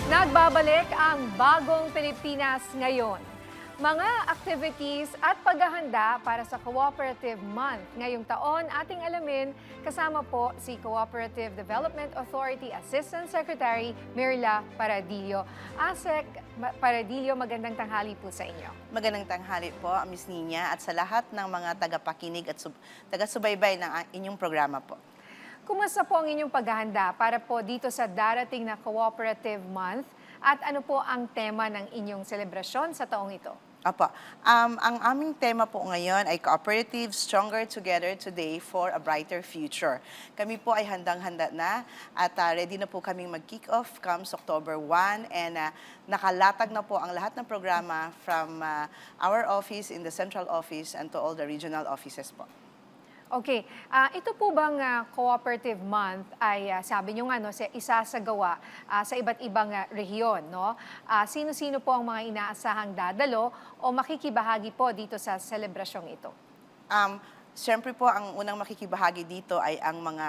Nagbabalik ang bagong Pilipinas ngayon. Mga activities at paghahanda para sa Cooperative Month ngayong taon ating alamin kasama po si Cooperative Development Authority Assistant Secretary Mirla Paradillo. Asek Paradillo, magandang tanghali po sa inyo. Magandang tanghali po, Miss Nina, at sa lahat ng mga tagapakinig at taga-subaybay ng inyong programa po. Kumusta po ang inyong paghahanda para po dito sa darating na Cooperative Month at ano po ang tema ng inyong selebrasyon sa taong ito? Opo. Ang aming tema po ngayon ay Cooperative Stronger Together Today for a Brighter Future. Kami po ay handang-handa na at ready na po kaming mag-kick off comes October 1 and nakalatag na po ang lahat ng programa from our office in the central office and to all the regional offices po. Okay, ito po bang Cooperative Month ay sabi nyo nga isasagawa sa iba't ibang rehiyon, no? Sino-sino po ang mga inaasahang dadalo o makikibahagi po dito sa selebrasyong ito? Siyempre po, ang unang makikibahagi dito ay ang mga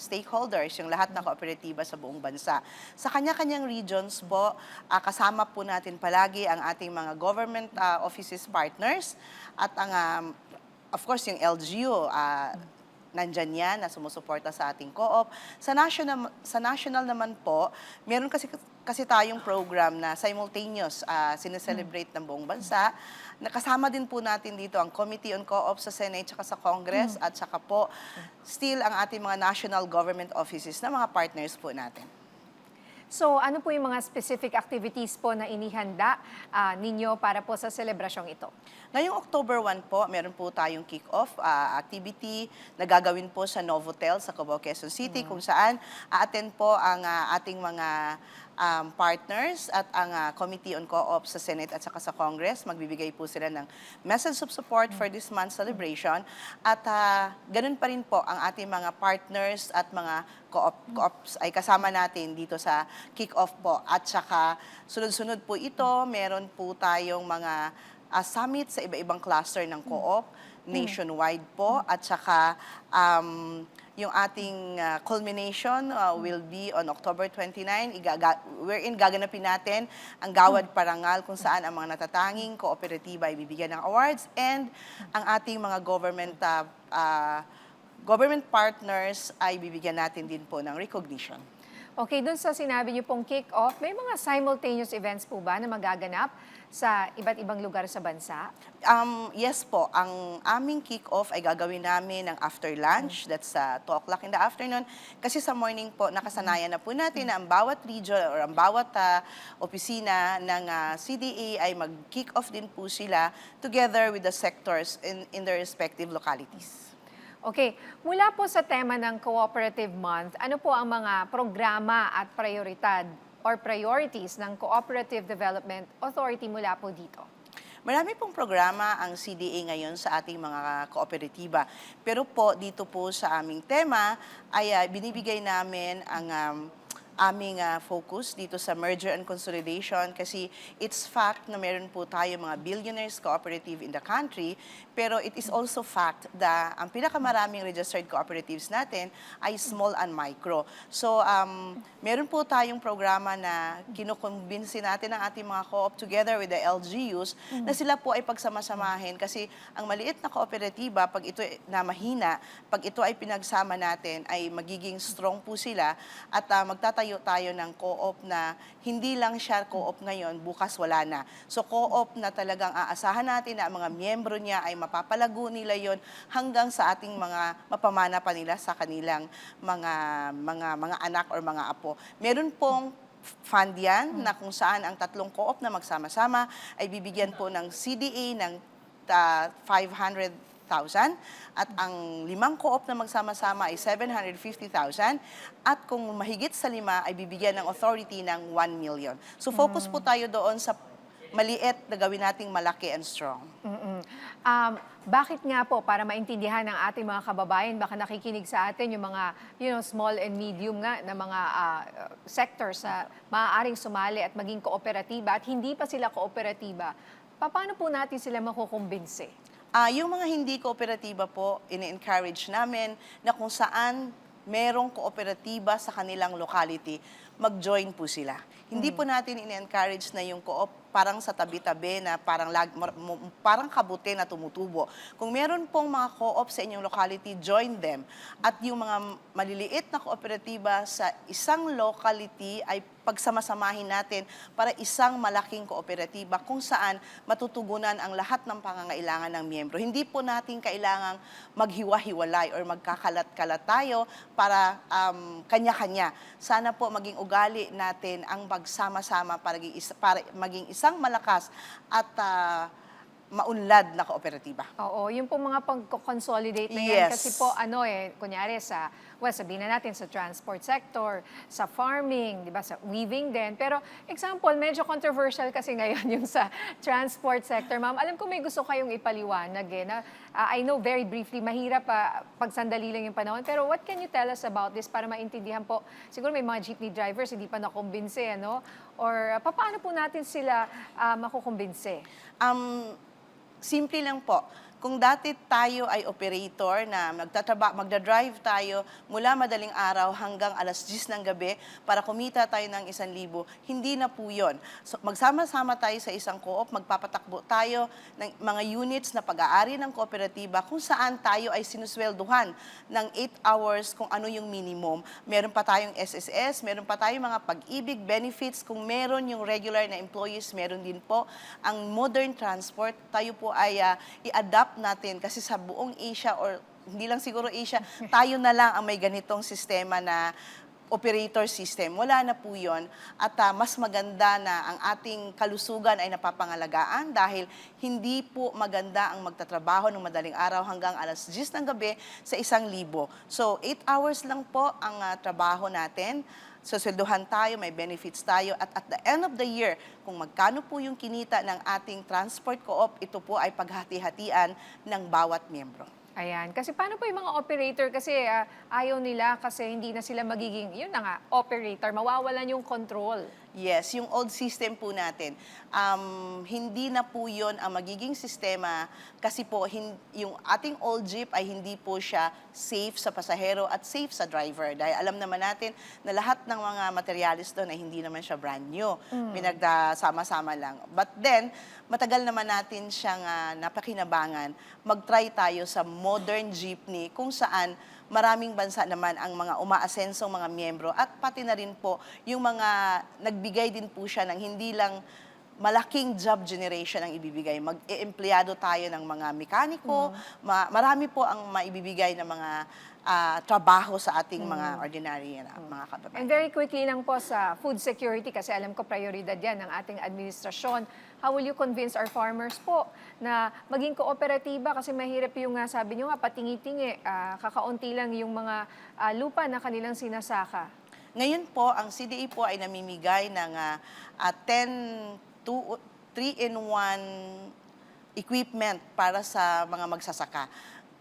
stakeholders, yung lahat ng kooperatiba sa buong bansa. Sa kanya-kanyang regions po, kasama po natin palagi ang ating mga government offices partners at ang of course, yung LGU, nandyan yan na sumusuporta sa ating co-op. Sa national naman po, meron kasi tayong program na simultaneous sineselebrate ng buong bansa. Nakasama din po natin dito ang Committee on Co-op sa Senate at sa Congress at saka po still ang ating mga national government offices na mga partners po natin. So ano po yung mga specific activities po na inihanda ninyo para po sa selebrasyong ito? Ngayong October 1 po, meron po tayong kick-off activity na gagawin po sa Novotel sa Cubao, Quezon City, kung saan a-attend po ang ating mga partners at ang Committee on Co-op sa Senate at saka sa Congress. Magbibigay po sila ng message of support for this month's celebration. At ganun pa rin po ang ating mga partners at mga co-ops ay kasama natin dito sa kick-off po. At saka sunod-sunod po ito, meron po tayong mga summit sa iba-ibang cluster ng co-op, nationwide po. At saka yung ating culmination will be on October 29. Wherein gaganapin natin ang Gawad Parangal kung saan ang mga natatanging kooperatiba ay bibigyan ng awards and ang ating mga government partners ay bibigyan natin din po ng recognition. Okay, dun sa sinabi niyo pong kick-off, may mga simultaneous events po ba na magaganap sa iba't ibang lugar sa bansa? Yes po, ang aming kick-off ay gagawin namin ng after lunch, that's 2 o'clock in the afternoon. Kasi sa morning po, nakasanayan na po natin na ang bawat region or ang bawat opisina ng CDA ay mag-kick-off din po sila together with the sectors in their respective localities. Okay, mula po sa tema ng Cooperative Month, ano po ang mga programa at prioridad or priorities ng Cooperative Development Authority mula po dito? Marami pong programa ang CDA ngayon sa ating mga kooperatiba. Pero po, dito po sa aming tema ay binibigay namin ang aming focus dito sa merger and consolidation kasi it's fact na meron po tayo mga billionaires cooperative in the country, pero it is also fact na ang pinakamaraming registered cooperatives natin ay small and micro. So, meron po tayong programa na kinukumbinsi natin ang ating mga co-op together with the LGUs na sila po ay pagsamasamahin kasi ang maliit na kooperatiba, pag ito na mahina, pag ito ay pinagsama natin, ay magiging strong po sila at magtatayo tayo ng co-op na hindi lang siya co-op ngayon, bukas wala na. So co-op na talagang aasahan natin na ang mga miyembro niya ay mapapalago nila yon hanggang sa ating mga mapamana pa nila sa kanilang mga anak or mga apo. Meron pong fund yan na kung saan ang 3 co-op na magsama-sama ay bibigyan po ng CDA ng 500,000 at ang 5 co-op na magsama-sama ay 750,000 at kung mahigit sa 5 ay bibigyan ng authority ng 1 million. So focus po tayo doon sa maliit na gawin nating malaki and strong. Bakit nga po, para maintindihan ng ating mga kababayan, baka nakikinig sa atin yung mga small and medium nga na mga sectors na maaaring sumali at maging kooperatiba at hindi pa sila kooperatiba, paano po natin sila makukumbinsi? Yung mga hindi kooperatiba po, ini-encourage namin na kung saan merong kooperatiba sa kanilang locality, mag-join po sila. Hindi po natin in-encourage na yung co-op parang sa tabi-tabi na parang kabuti na tumutubo. Kung meron pong mga co-op sa inyong locality, join them. At yung mga maliliit na kooperatiba sa isang locality ay pagsamasamahin natin para isang malaking kooperatiba kung saan matutugunan ang lahat ng pangangailangan ng miyembro. Hindi po natin kailangang maghiwa-hiwalay or magkakalat-kalat tayo para kanya-kanya. Sana po maging ugali natin ang pagsama-sama para maging isang malakas at maunlad na kooperatiba. Oo, yung pong mga pag-consolidate na yan. Yes. Kasi po, kunyari sabihin na natin sa transport sector, sa farming, di ba, sa weaving din. Pero example, medyo controversial kasi ngayon yung sa transport sector. Ma'am, alam ko may gusto kayong ipaliwanag na I know very briefly, mahirap pag sandali lang yung panahon. Pero what can you tell us about this para maintindihan po? Siguro may mga jeepney drivers hindi pa nakumbinse, Or paano po natin sila makukumbinse? Simple lang po. Kung dati tayo ay operator na magdadrive tayo mula madaling araw hanggang alas 10 ng gabi para kumita tayo ng 1,000, hindi na po yun. So, magsama-sama tayo sa isang co-op, magpapatakbo tayo ng mga units na pag-aari ng kooperatiba kung saan tayo ay sinuswelduhan ng 8 hours kung ano yung minimum. Meron pa tayong SSS, meron pa tayong mga pag-ibig benefits. Kung meron yung regular na employees, meron din po ang modern transport. Tayo po ay i-adapt natin kasi sa buong Asia or hindi lang siguro Asia, tayo na lang ang may ganitong sistema na operator system. Wala na po yun. At mas maganda na ang ating kalusugan ay napapangalagaan dahil hindi po maganda ang magtatrabaho ng madaling araw hanggang alas 10 ng gabi sa 1,000. So, 8 hours lang po ang trabaho natin. Suswelduhan tayo, may benefits tayo, at the end of the year, kung magkano po yung kinita ng ating transport co-op, ito po ay paghati-hatian ng bawat miyembro. Ayan. Kasi paano po yung mga operator? Kasi ayaw nila kasi hindi na sila magiging, yun na nga, operator. Mawawalan yung control. Yes, yung old system po natin, hindi na po yun ang magiging sistema kasi po yung ating old jeep ay hindi po siya safe sa pasahero at safe sa driver. Dahil alam naman natin na lahat ng mga materialis doon ay hindi naman siya brand new. Pinagdasama-sama lang. But then, matagal naman natin siyang napakinabangan. Mag-try tayo sa modern jeepney kung saan maraming bansa naman ang mga umaasensong mga miyembro at pati na rin po yung mga nagbigay din po siya ng hindi lang malaking job generation ang ibibigay. Mag-e-empleyado tayo ng mga mekaniko, marami po ang maibibigay ng mga trabaho sa ating mga ordinary mga kababayan. And very quickly lang po sa food security, kasi alam ko prioridad yan ng ating administrasyon. How will you convince our farmers po na maging kooperatiba? Kasi mahirap yung sabi nyo nga, patingi-tingi, kakaunti lang yung mga lupa na kanilang sinasaka. Ngayon po, ang CDA po ay namimigay ng 3-in-1 equipment para sa mga magsasaka.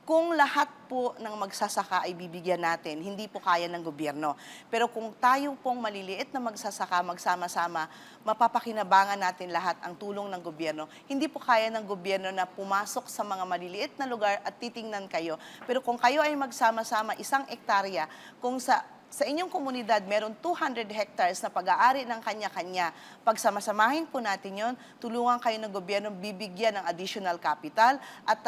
Kung lahat po ng magsasaka ay bibigyan natin, hindi po kaya ng gobyerno. Pero kung tayo pong maliliit na magsasaka, magsama-sama, mapapakinabangan natin lahat ang tulong ng gobyerno. Hindi po kaya ng gobyerno na pumasok sa mga maliliit na lugar at titingnan kayo. Pero kung kayo ay magsama-sama, 1 hektarya, kung sa inyong komunidad, meron 200 hectares na pag-aari ng kanya-kanya. Pag samasamahin po natin yon, tulungan kayo ng gobyerno, bibigyan ng additional capital at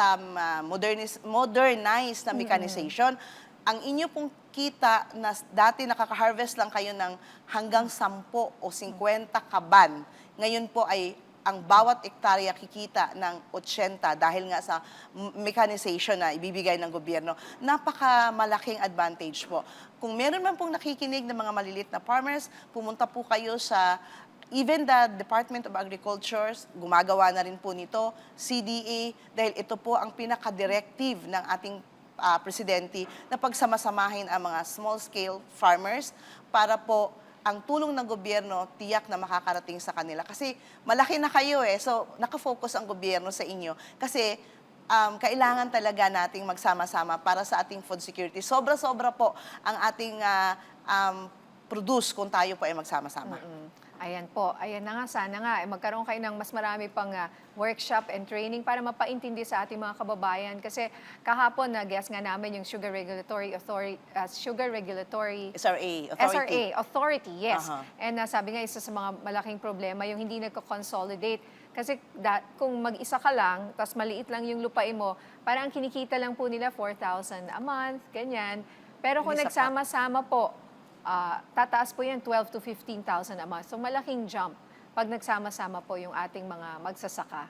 modernized na mechanization. Ang inyo pong kita na dati nakaka-harvest lang kayo ng hanggang 10 o 50 kaban, ngayon po ay ang bawat hektarya kikita ng 80 dahil nga sa mechanization na ibibigay ng gobyerno. Napakamalaking advantage po. Kung meron man pong nakikinig ng mga malilit na farmers, pumunta po kayo sa even the Department of Agriculture, gumagawa na rin po nito, CDA, dahil ito po ang pinaka-directive ng ating presidente na pagsamasamahin ang mga small-scale farmers para po ang tulong ng gobyerno tiyak na makakarating sa kanila. Kasi malaki na kayo so nakafocus ang gobyerno sa inyo. Kasi kailangan talaga nating magsama-sama para sa ating food security. Sobra-sobra po ang ating produce kung tayo po ay magsama-sama. Ayan po, ayan na nga, sana nga magkaroon kayo ng mas marami pang workshop and training para mapaintindi sa ating mga kababayan. Kasi kahapon, na-guess nga namin yung Sugar Regulatory Authority, SRA, authority. Authority, yes. Aha. And sabi nga, isa sa mga malaking problema, yung hindi nagko-consolidate. Kasi kung mag-isa ka lang, tapos maliit lang yung lupain mo, parang ang kinikita lang po nila 4,000 a month, ganyan. Pero kung Hindi sapat. nagsama-sama po, tataas po yan 12 to 15,000 a month. So malaking jump pag nagsama-sama po yung ating mga magsasaka.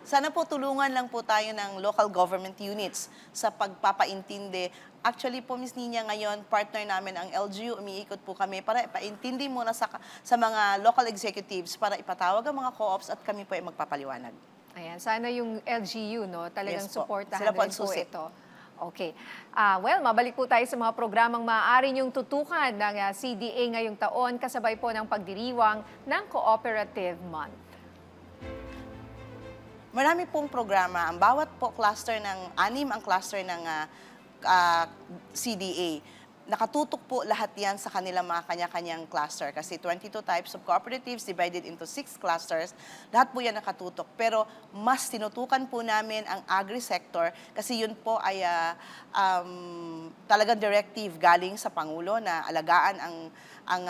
Sana po tulungan lang po tayo ng local government units sa pagpapaintindi. Actually po, Ms. Nina, ngayon, partner namin ang LGU, umiikot po kami para ipaintindi muna sa mga local executives para ipatawag ang mga co-ops at kami po ay magpapaliwanag. Ayan, sana yung LGU, no, talagang Yes po. suportahan Sila po rin ang po susi. ito. Okay. Well, mabalik po tayo sa mga programang maaari niyong tutukan ng CDA ngayong taon kasabay po ng pagdiriwang ng Cooperative Month. Marami pong programa. Ang bawat po cluster ang cluster ng CDA. Nakatutok po lahat yan sa kanilang mga kanya-kanyang cluster. Kasi 22 types of cooperatives divided into 6 clusters. Lahat po yan nakatutok. Pero mas tinutukan po namin ang agri-sector kasi yun po ay talagang directive galing sa Pangulo na alagaan ang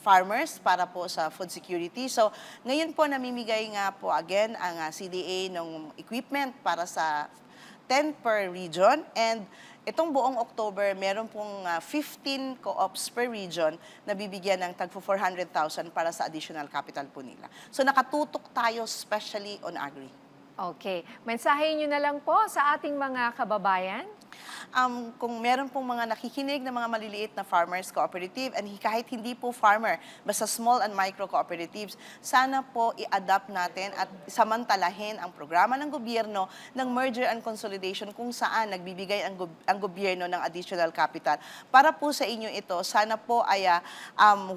farmers para po sa food security. So, ngayon po namimigay nga po again ang CDA ng equipment para sa 10 per region, and itong buong October, meron pong 15 co-ops per region na bibigyan ng tagpo 400,000 para sa additional capital po nila. So nakatutok tayo especially on agri. Okay. Mensahe niyo na lang po sa ating mga kababayan. Kung meron pong mga nakikinig na mga maliliit na farmers cooperative and kahit hindi po farmer, basta small and micro cooperatives, sana po i-adapt natin at samantalahin ang programa ng gobyerno ng merger and consolidation kung saan nagbibigay ang gobyerno ng additional capital. Para po sa inyo ito, sana po ay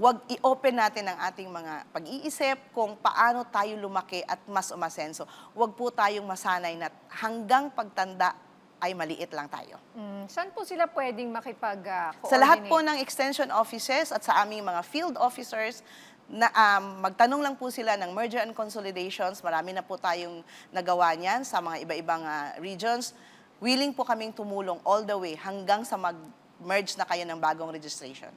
wag i-open natin ang ating mga pag-iisip kung paano tayo lumaki at mas umasenso. Wag po tayong masanay na hanggang pagtanda ay maliit lang tayo. Saan po sila pwedeng makipag-coordinate? Sa lahat po ng extension offices at sa aming mga field officers, na, magtanong lang po sila ng merger and consolidations. Marami na po tayong nagawa niyan sa mga iba-ibang regions. Willing po kaming tumulong all the way hanggang sa mag-merge na kayo ng bagong registration.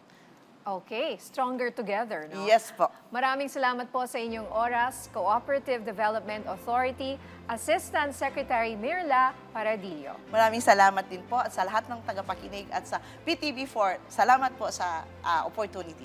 Okay, stronger together, no? Yes po. Maraming salamat po sa inyong oras, Cooperative Development Authority, Assistant Secretary Mirla Paradillo. Maraming salamat din po at sa lahat ng tagapakinig at sa PTV4, salamat po sa opportunity.